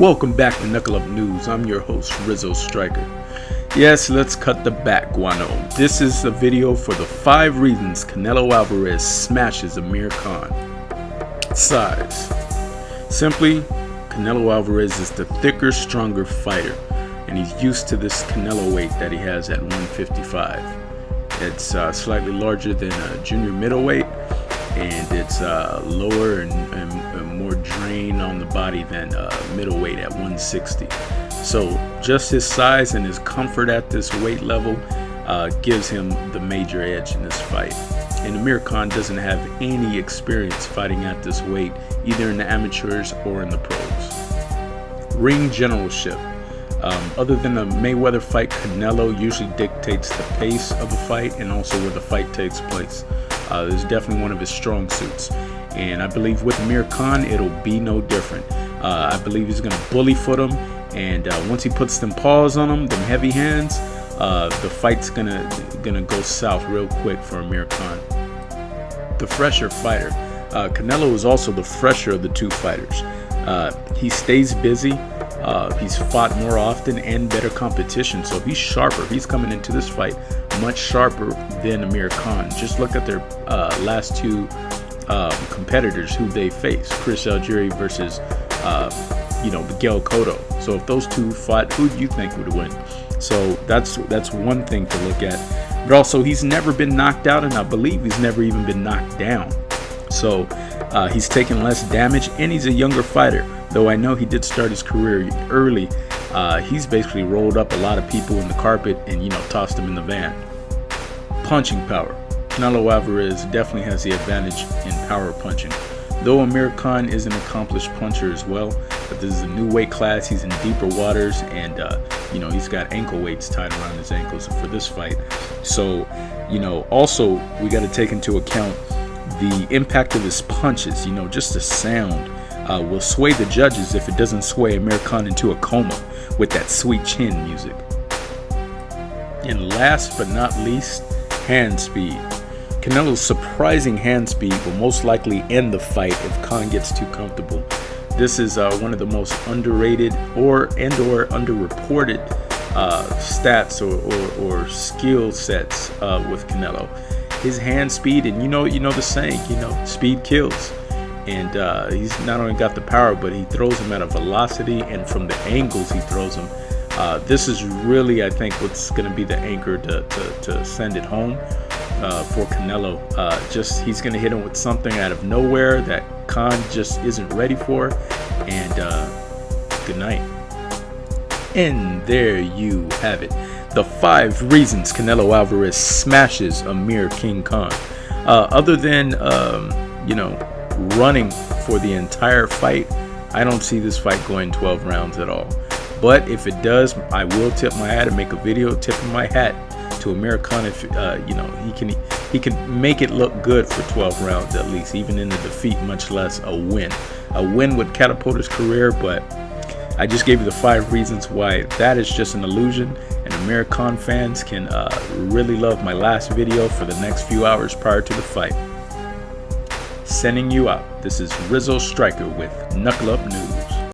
Welcome back to Knuckle Up News. I'm your host, Rizzo Striker. Yes, let's cut the back, Guano. This is a video for the 5 reasons Canelo Alvarez smashes Amir Khan. Size. Simply, Canelo Alvarez is the thicker, stronger fighter, and he's used to this Canelo weight that he has at 155. It's slightly larger than a junior middleweight, and it's lower and more drain on the body than middleweight at 160. So just his size and his comfort at this weight level gives him the major edge in this fight. And Amir Khan doesn't have any experience fighting at this weight, either in the amateurs or in the pros. Ring generalship. Other than the Mayweather fight, Canelo usually dictates the pace of a fight and also where the fight takes place. This is definitely one of his strong suits. And I believe with Amir Khan, it'll be no different. I believe he's going to bully foot him. And once he puts them paws on him, them heavy hands, the fight's gonna go south real quick for Amir Khan. The fresher fighter. Canelo is also the fresher of the two fighters. He stays busy. He's fought more often and better competition, so he's sharper. He's coming into this fight much sharper than Amir Khan. Just look at their last two competitors who they faced: Chris Algieri versus Miguel Cotto. So if those two fought, who do you think would win? So that's one thing to look at. But also, he's never been knocked out, and I believe he's never even been knocked down. So he's taken less damage, and he's a younger fighter. Though I know he did start his career early, he's basically rolled up a lot of people in the carpet and tossed them in the van. Punching power. Canelo Alvarez definitely has the advantage in power punching. Though Amir Khan is an accomplished puncher as well, but this is a new weight class. He's in deeper waters, and he's got ankle weights tied around his ankles for this fight. So also we got to take into account the impact of his punches. Just the sound will sway the judges if it doesn't sway Amir Khan into a coma with that sweet chin music. And last but not least, hand speed. Canelo's surprising hand speed will most likely end the fight if Khan gets too comfortable. This is one of the most underrated or underreported stats or skill sets with Canelo. His hand speed, and the saying, speed kills. And he's not only got the power, but he throws them at a velocity, and from the angles he throws them. This is really, I think, what's going to be the anchor to send it home for Canelo. He's going to hit him with something out of nowhere that Khan just isn't ready for. And good night. And there you have it. The 5 reasons Canelo Alvarez smashes Amir King Khan. Other than, running for the entire fight, I don't see this fight going 12 rounds at all. But if it does, I will tip my hat and make a video tipping my hat to Amir Khan. If he can make it look good for 12 rounds at least, even in a defeat, much less a win. A win would catapult his career, but I just gave you the 5 reasons why that is just an illusion. And Amir Khan fans can really love my last video for the next few hours prior to the fight. Sending you out. This is Rizzo Striker with Knuckle Up News.